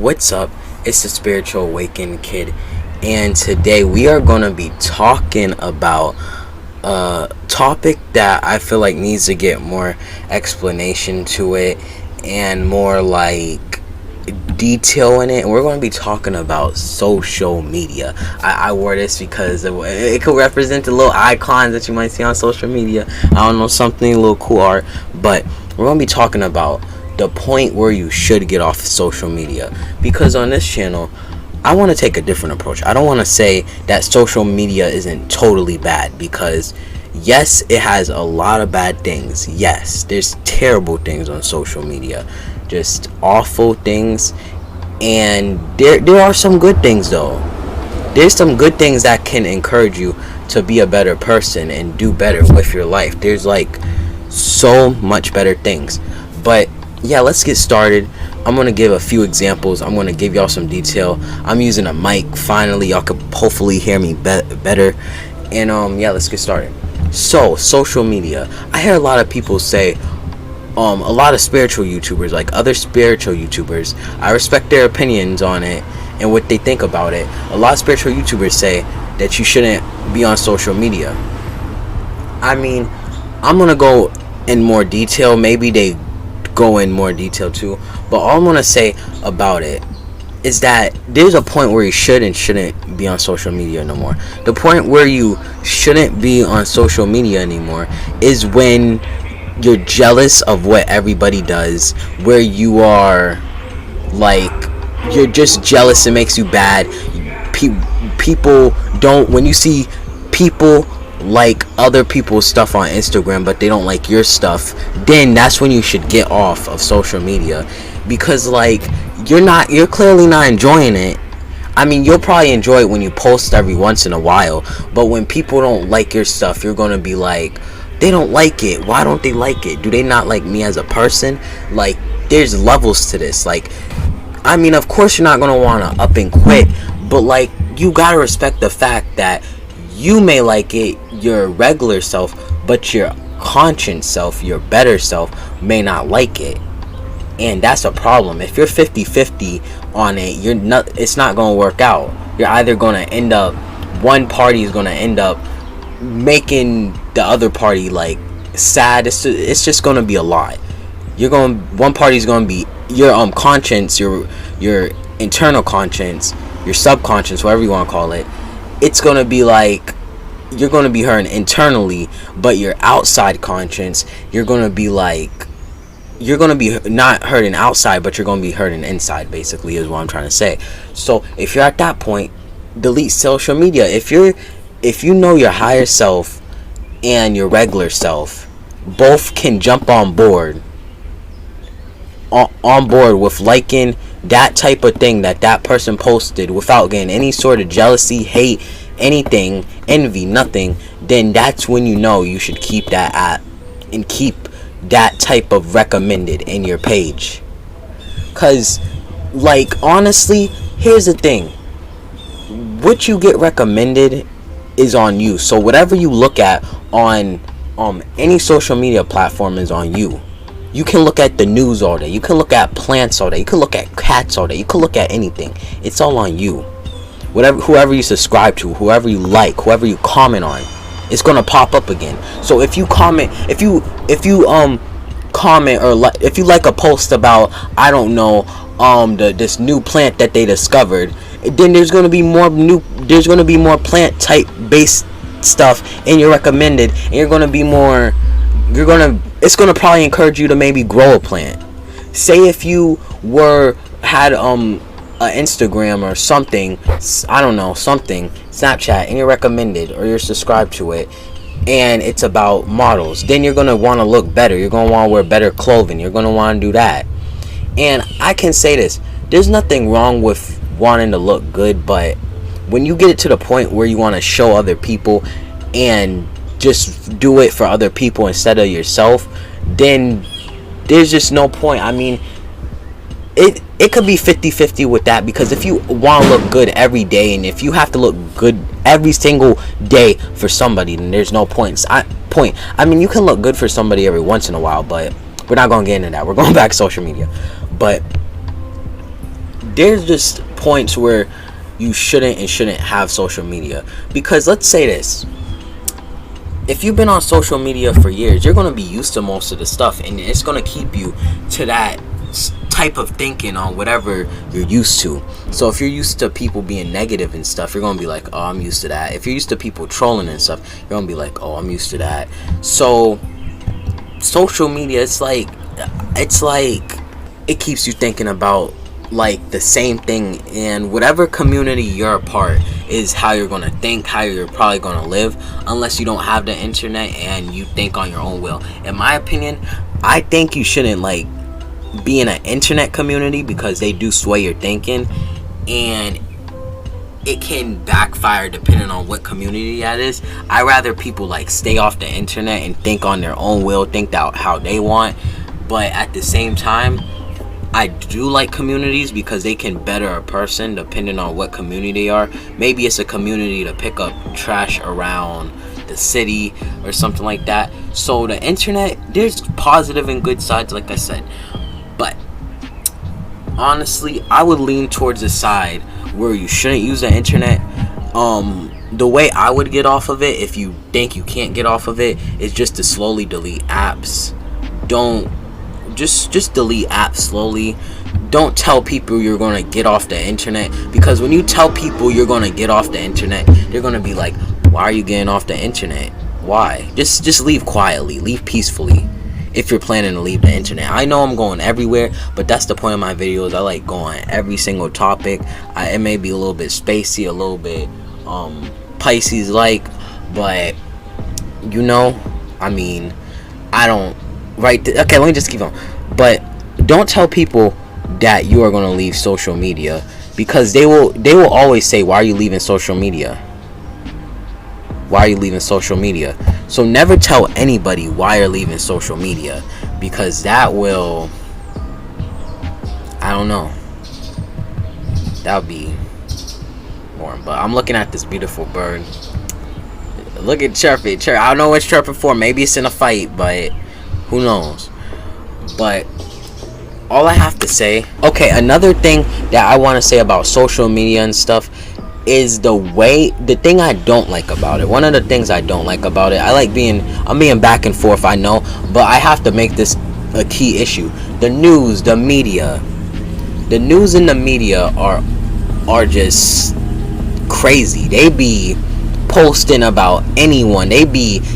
What's up? It's the Spiritual Awakened Kid, and today we are going to be talking about a topic that I feel like needs to get more explanation to it and more like detail in it. And we're going to be talking about social media. I wore this because it could represent the little icons that you might see on social media. I don't know, something a little cool art, but we're going to be talking about the point where you should get off social media, because on this channel I want to take a different approach. I don't want to say that social media isn't totally bad, because yes, it has a lot of bad things. Yes, there's terrible things on social media, just awful things, and there are some good things though. There's some good things that can encourage you to be a better person and do better with your life. There's like so much better things. But yeah, let's get started. I'm going to give a few examples. I'm going to give y'all some detail. I'm using a mic. Finally, y'all could hopefully hear me better. And yeah, let's get started. So, social media. I hear a lot of people say, a lot of spiritual YouTubers, like other spiritual YouTubers, I respect their opinions on it and what they think about it. A lot of spiritual YouTubers say that you shouldn't be on social media. I mean, I'm going to go in more detail. Maybe they go in more detail too, but all I'm gonna say about it is that there's a point where you should and shouldn't be on social media no more. The point where you shouldn't be on social media anymore is when you're jealous of what everybody does, where you are like, you're just jealous. It makes you bad. People don't, when you see people like other people's stuff on Instagram but they don't like your stuff, then that's when you should get off of social media, because like you're clearly not enjoying it. I mean, you'll probably enjoy it when you post every once in a while, but when people don't like your stuff, you're gonna be like, they don't like it. Why don't they like it? Do they not like me as a person? Like, there's levels to this. Like, I mean, of course you're not gonna want to up and quit, but like, you gotta respect the fact that you may like it, your regular self, but your conscious self, your better self, may not like it. And that's a problem. If you're 50-50 on it, it's not going to work out. You're either going to end up, one party is going to end up making the other party like sad. It's just going to be a lot. One party is going to be your conscience, your internal conscience, your subconscious, whatever you want to call it. It's going to be like, you're going to be hurting internally, but your outside conscience, you're going to be like, you're going to be not hurting outside, but you're going to be hurting inside, basically, is what I'm trying to say. So if you're at that point, delete social media. If you know your higher self and your regular self both can jump on board with liking that type of thing that person posted without getting any sort of jealousy, hate, anything, envy, nothing, then that's when you know you should keep that app and keep that type of recommended in your page. Cause like, honestly, here's the thing, what you get recommended is on you. So whatever you look at on any social media platform is on you. You can look at the news all day. You can look at plants all day. You can look at cats all day. You can look at anything. It's all on you. Whoever you subscribe to, whoever you like, whoever you comment on, it's gonna pop up again. So if you comment, if you comment, or if you like a post about, I don't know, this new plant that they discovered, then there's gonna be more plant type based stuff in your recommended, and it's gonna probably encourage you to maybe grow a plant. Say if you had an Instagram or something, I don't know, something, Snapchat, and you're recommended or you're subscribed to it, and it's about models, then you're gonna want to look better. You're gonna want to wear better clothing. You're gonna want to do that. And I can say this: there's nothing wrong with wanting to look good, but when you get it to the point where you want to show other people and just do it for other people instead of yourself, then there's just no point. I mean, it could be 50-50 with that, because if you want to look good every day, and if you have to look good every single day for somebody, then there's no point. I mean, you can look good for somebody every once in a while, but we're not going to get into that. We're going back to social media. But there's just points where you shouldn't and shouldn't have social media. Because let's say this, if you've been on social media for years, you're going to be used to most of the stuff, and it's going to keep you to that type of thinking on whatever you're used to. So if you're used to people being negative and stuff, you're going to be like, oh, I'm used to that. If you're used to people trolling and stuff, you're going to be like, oh, I'm used to that. So social media, it's like it keeps you thinking about like the same thing, and whatever community you're a part is how you're gonna think, how you're probably gonna live, unless you don't have the internet and you think on your own will. In my opinion, I think you shouldn't like be in an internet community, because they do sway your thinking, and it can backfire depending on what community that is. I rather people like stay off the internet and think on their own will, think out how they want. But at the same time, I do like communities because they can better a person depending on what community they are. Maybe it's a community to pick up trash around the city or something like that. So the internet, there's positive and good sides, like I said. But honestly, I would lean towards the side where you shouldn't use the internet. The way I would get off of it, if you think you can't get off of it, is just to slowly delete apps. Don't just delete apps slowly. Don't tell people you're going to get off the internet, because when you tell people you're going to get off the internet, they're going to be like, why are you getting off the internet? Why? Just leave quietly, leave peacefully if you're planning to leave the internet. I know I'm going everywhere, but that's the point of my videos. I like going every single topic. It may be a little bit spacey, a little bit Pisces like, but you know, I mean, I don't okay, let me just keep on. But don't tell people that you are going to leave social media, because they will always say, why are you leaving social media? Why are you leaving social media? So never tell anybody why you're leaving social media, because that will, I don't know, that would be boring. But I'm looking at this beautiful bird. Look at chirping. I don't know what it's chirping for. Maybe it's in a fight, but who knows? But all I have to say, okay, another thing that I want to say about social media and stuff is the thing I don't like about it. One of the things I don't like about it, I'm being back and forth, I know, but I have to make this a key issue. The news, the media. The news and the media are just crazy. They be posting about anyone. They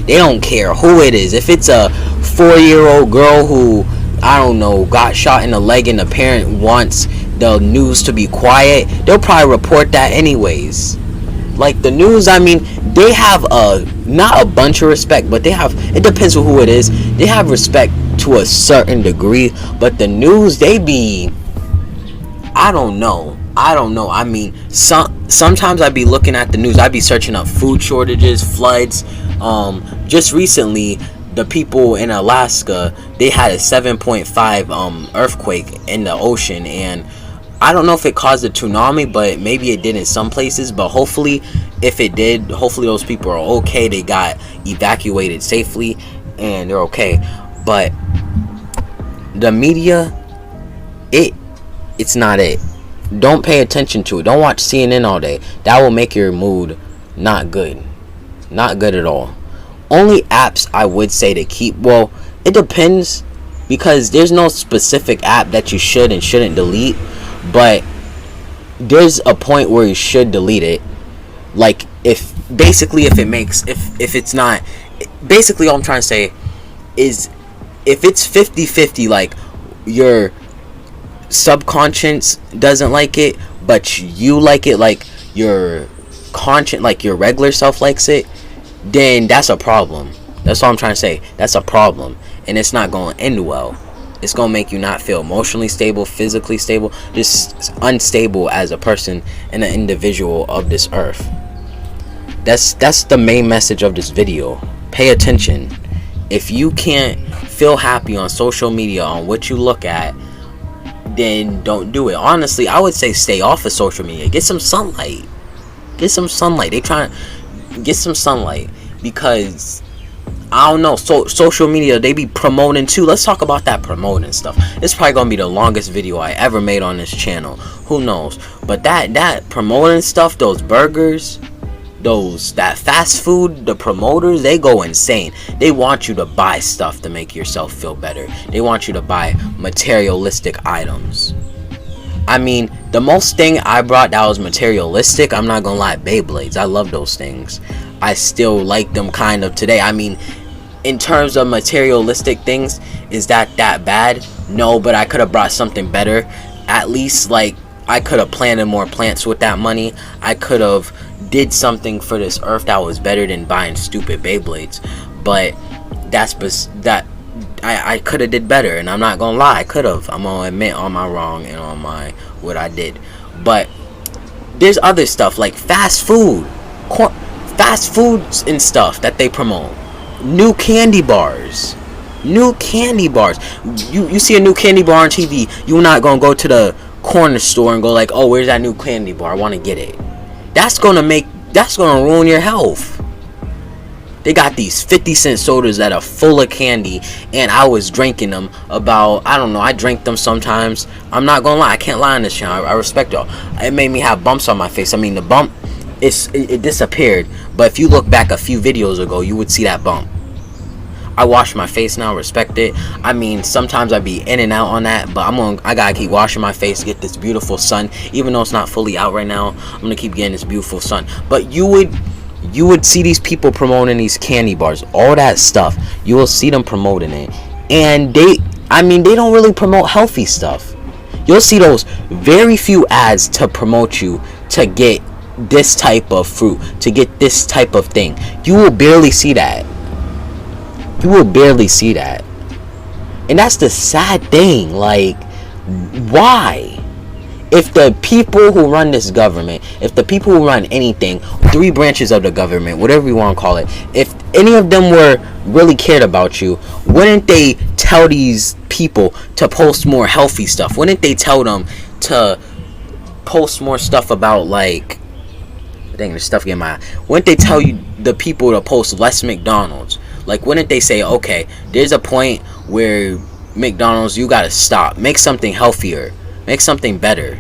don't care who it is. If it's a 4-year-old girl who, I don't know, got shot in the leg and the parent wants the news to be quiet, they'll probably report that anyways. Like the news, I mean, they have not a bunch of respect, but it depends on who it is. They have respect to a certain degree, but the news, they be, I don't know. I mean, sometimes I'd be looking at the news. I'd be searching up food shortages, floods. Just recently, the people in Alaska, they had a 7.5 earthquake in the ocean, and I don't know if it caused a tsunami, but maybe it did in some places. But hopefully, if it did, hopefully those people are okay. They got evacuated safely, and they're okay. But the media, it's not it. Don't pay attention to it. Don't watch CNN all day. That will make your mood not good. Not good at all. Only apps I would say to keep, well, it depends, because there's no specific app that you should and shouldn't delete, but there's a point where you should delete it. Like if it's not, basically all I'm trying to say is, if it's 50-50, like your subconscious doesn't like it but you like it, like your conscience, like your regular self likes it, then that's a problem. That's all I'm trying to say. That's a problem, and it's not going to end well. It's going to make you not feel emotionally stable, physically stable, just unstable as a person and an individual of this earth. That's the main message of this video. Pay attention. If you can't feel happy on social media on what you look at, then don't do it. Honestly, I would say stay off of social media. Get some sunlight. Get some sunlight. They trying to get some sunlight, because I don't know. So social media, they be promoting too. Let's talk about that promoting stuff. It's probably gonna be the longest video I ever made on this channel. Who knows? But that promoting stuff, those burgers, that fast food, the promoters, they go insane. They want you to buy stuff to make yourself feel better. They want you to buy materialistic items. I mean, the most thing I brought that was materialistic, I'm not gonna lie, Beyblades. I love those things. I still like them kind of today. I mean, in terms of materialistic things, is that bad? No, but I could have brought something better. At least, like, I could have planted more plants with that money. I could have did something for this earth that was better than buying stupid Beyblades. But I could have did better, and I'm not gonna lie, I could have. I'm gonna admit on my wrong and on my what I did. But there's other stuff like fast foods and stuff that they promote. New candy bars. You see a new candy bar on TV, you're not gonna go to the corner store and go like, oh, where's that new candy bar? I want to get it. That's gonna ruin your health. They got these 50-cent sodas that are full of candy, and I was drinking them about, I don't know, I drink them sometimes. I'm not gonna lie, I can't lie on this channel. I respect y'all. It made me have bumps on my face. I mean, the bump, it disappeared, but if you look back a few videos ago, you would see that bump. I wash my face now, respect it. I mean, sometimes I be in and out on that, but I gotta keep washing my face to get this beautiful sun. Even though it's not fully out right now, I'm gonna keep getting this beautiful sun. But you would see these people promoting these candy bars, all that stuff. You will see them promoting it, and they don't really promote healthy stuff. You'll see those very few ads to promote you to get this type of fruit, to get this type of thing. You will barely see that. And that's the sad thing. Like, why? If the people who run this government, if the people who run anything, 3 branches of the government, whatever you want to call it, if any of them were really cared about you, wouldn't they tell these people to post more healthy stuff? Wouldn't they tell them to post more stuff about, like, dang, there's stuff getting my eye. Wouldn't they tell you, the people, to post less McDonald's? Like, wouldn't they say, okay, there's a point where McDonald's, you gotta stop. Make something healthier. Make something better.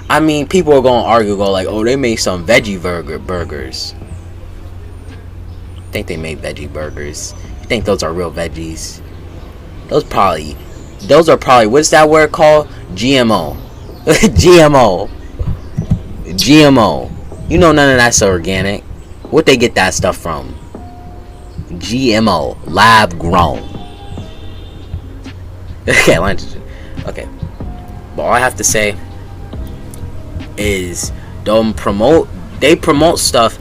I mean, people are gonna argue, go like, oh, they made some veggie burgers. I think they made veggie burgers. You think those are real veggies? Those are probably, what's that word called? GMO. GMO. You know none of that's organic. Where'd they get that stuff from? GMO, lab grown. Okay. But all I have to say is they promote stuff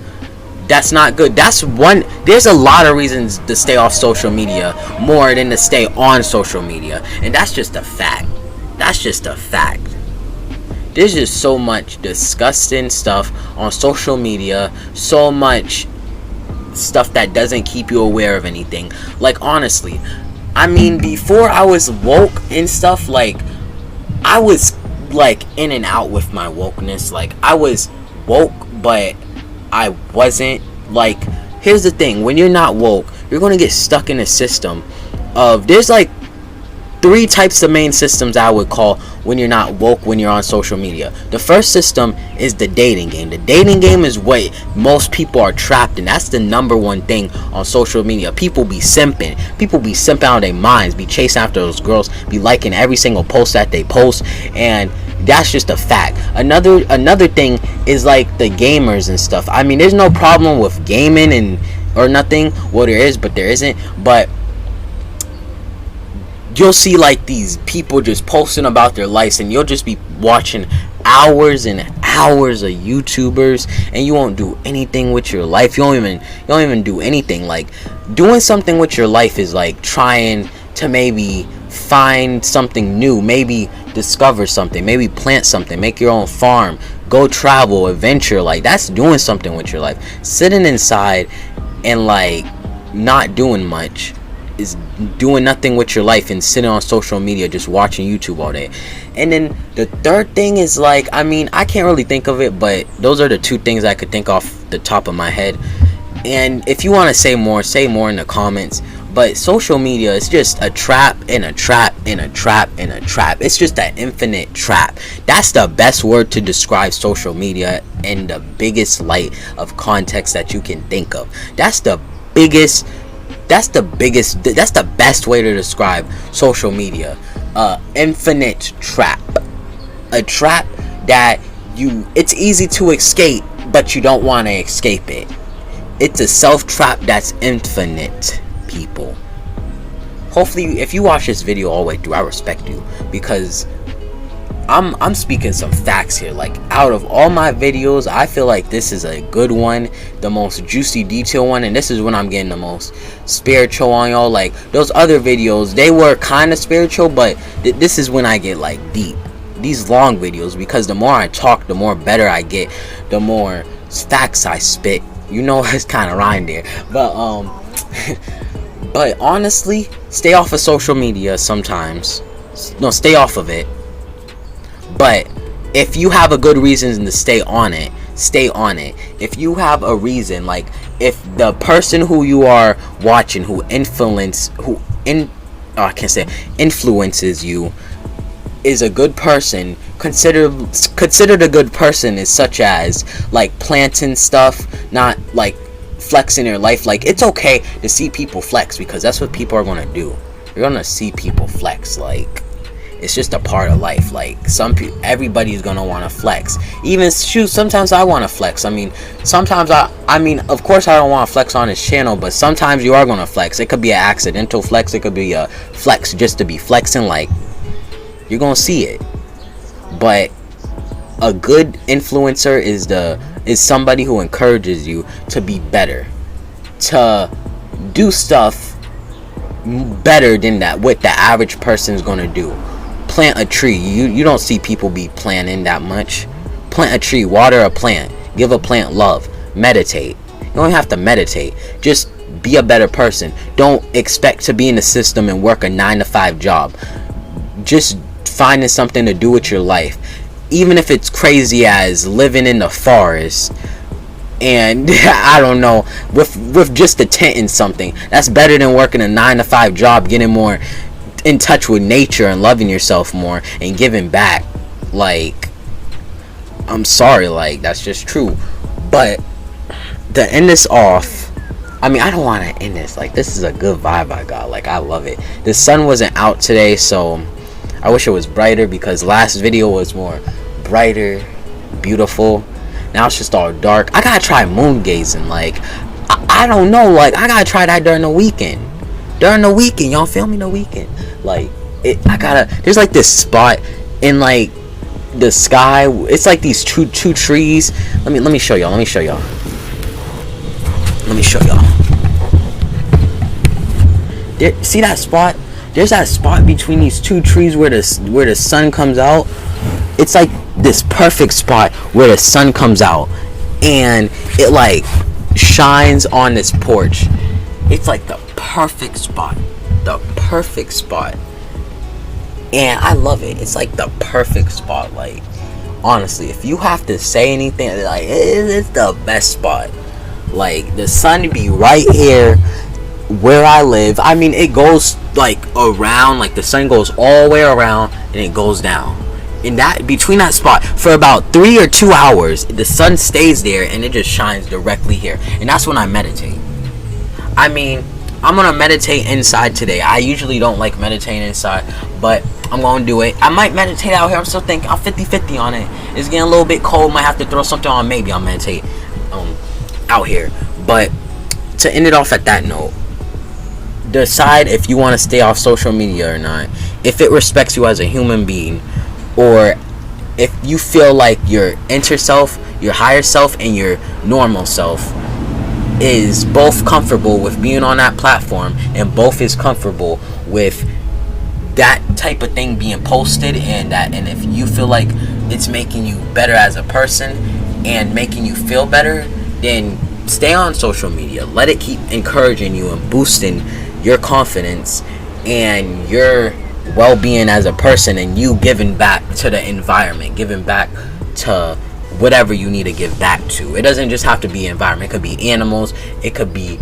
that's not good. There's a lot of reasons to stay off social media more than to stay on social media. And that's just a fact. There's just so much disgusting stuff on social media, so much stuff that doesn't keep you aware of anything. Like, honestly, I mean, before I was woke and stuff, like, I was like in and out with my wokeness. Like, I was woke, but I wasn't. Like, here's the thing, when you're not woke, you're gonna get stuck in a system of, there's like 3 types of main systems I would call when you're not woke, when you're on social media. The first system is the dating game. The dating game is what most people are trapped in. That's the number one thing on social media. People be simping. People be simping out of their minds, be chasing after those girls, be liking every single post that they post, and that's just a fact. Another thing is like the gamers and stuff. I mean, there's no problem with gaming or nothing. Well, there is, but there isn't. But you'll see like these people just posting about their lives, and you'll just be watching hours and hours of YouTubers, and you won't do anything with your life. You don't even do anything. Like, doing something with your life is like trying to maybe find something new, maybe discover something, maybe plant something, make your own farm, go travel, adventure. Like, that's doing something with your life. Sitting inside and like not doing much is doing nothing with your life, and sitting on social media just watching YouTube all day. And then the third thing is like, I mean, I can't really think of it, but those are the 2 things I could think off the top of my head. And if you want to say more in the comments. But social media is just a trap and a trap and a trap and a trap. It's just an infinite trap. That's the best word to describe social media in the biggest light of context that you can think of. That's the best way to describe social media. Infinite trap. A trap that it's easy to escape, but you don't want to escape it. It's a self trap that's infinite, people. Hopefully, if you watch this video all the way through, I respect you, because I'm speaking some facts here. Like, out of all my videos, I feel like this is a good one, the most juicy detail one, and this is when I'm getting the most spiritual on y'all. Like, those other videos, they were kind of spiritual, but this is when I get like deep. These long videos, because the more I talk, the more better I get, the more facts I spit. You know, it's kind of rhymed there, but but honestly, stay off of social media sometimes. No, stay off of it. But if you have a good reason to stay on it, stay on it. If you have a reason, like if the person who you are watching, influences you, is a good person, considered a good person is such as like planting stuff, not like flexing their life. Like, it's okay to see people flex, because that's what people are gonna do. You're gonna see people flex. Like, it's just a part of life. Like, everybody's gonna want to flex. Even sometimes I want to flex. I mean, sometimes of course I don't want to flex on this channel, but sometimes you are gonna flex. It could be an accidental flex. It could be a flex just to be flexing. Like, you're gonna see it. But a good influencer is somebody who encourages you to be better, to do stuff better than what the average person is gonna do. Plant a tree. You don't see people be planting that much. Plant a tree, water a plant, give a plant love, meditate. You don't have to meditate, just be a better person. Don't expect to be in the system and work a 9-to-5 job. Just finding something to do with your life, even if it's crazy as living in the forest and I don't know, with just a tent and something. That's better than working a 9-to-5 job, getting more in touch with nature and loving yourself more and giving back. Like, I'm sorry, like, that's just true. But to end this off, I mean, I don't want to end this. Like, this is a good vibe I got. Like, I love it. The sun wasn't out today, so I wish it was brighter, because last video was more brighter, beautiful. Now it's just all dark. I gotta try moon gazing. Like, I don't know. Like, I gotta try that during the weekend. Y'all feel me? The weekend. Like, there's like this spot in like the sky. It's like these two trees. Let me show y'all. See that spot? There's that spot between these two trees where the sun comes out. It's like this perfect spot where the sun comes out and it like shines on this porch. It's like the perfect spot. And I love it. It's like the perfect spot. Like, honestly, if you have to say anything, like, it's the best spot. Like, the sun be right here where I live. I mean, it goes like around, like the sun goes all the way around and it goes down. In that, between that spot for about 3 or 2 hours, the sun stays there and it just shines directly here. And that's when I meditate. I mean, I'm gonna meditate inside today. I usually don't like meditating inside, but I'm gonna do it. I might meditate out here. I'm still thinking. I'm 50-50 on it. It's getting a little bit cold. Might have to throw something on. Maybe I'll meditate out here. But to end it off at that note, decide if you want to stay off social media or not. If it respects you as a human being, or if you feel like your inner self, your higher self, and your normal self is both comfortable with being on that platform, and both is comfortable with that type of thing being posted, and if you feel like it's making you better as a person and making you feel better, then stay on social media. Let it keep encouraging you and boosting your confidence and your well-being as a person, and you giving back to the environment, giving back to whatever you need to give back to. It doesn't just have to be environment. It could be animals. It could be,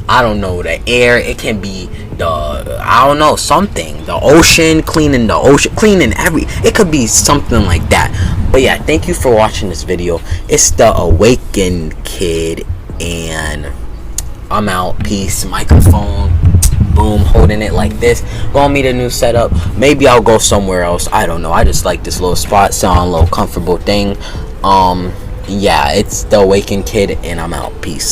I don't know, the air. It can be something. The ocean, cleaning the ocean, cleaning it could be something like that. But yeah, thank you for watching this video. It's the Awakened Kid, and I'm out. Peace. Microphone. Boom. Holding it like this. Gonna meet a new setup. Maybe I'll go somewhere else. I don't know. I just like this little spot. Sound a little comfortable thing. Yeah, it's the Awakened Kid, and I'm out. Peace.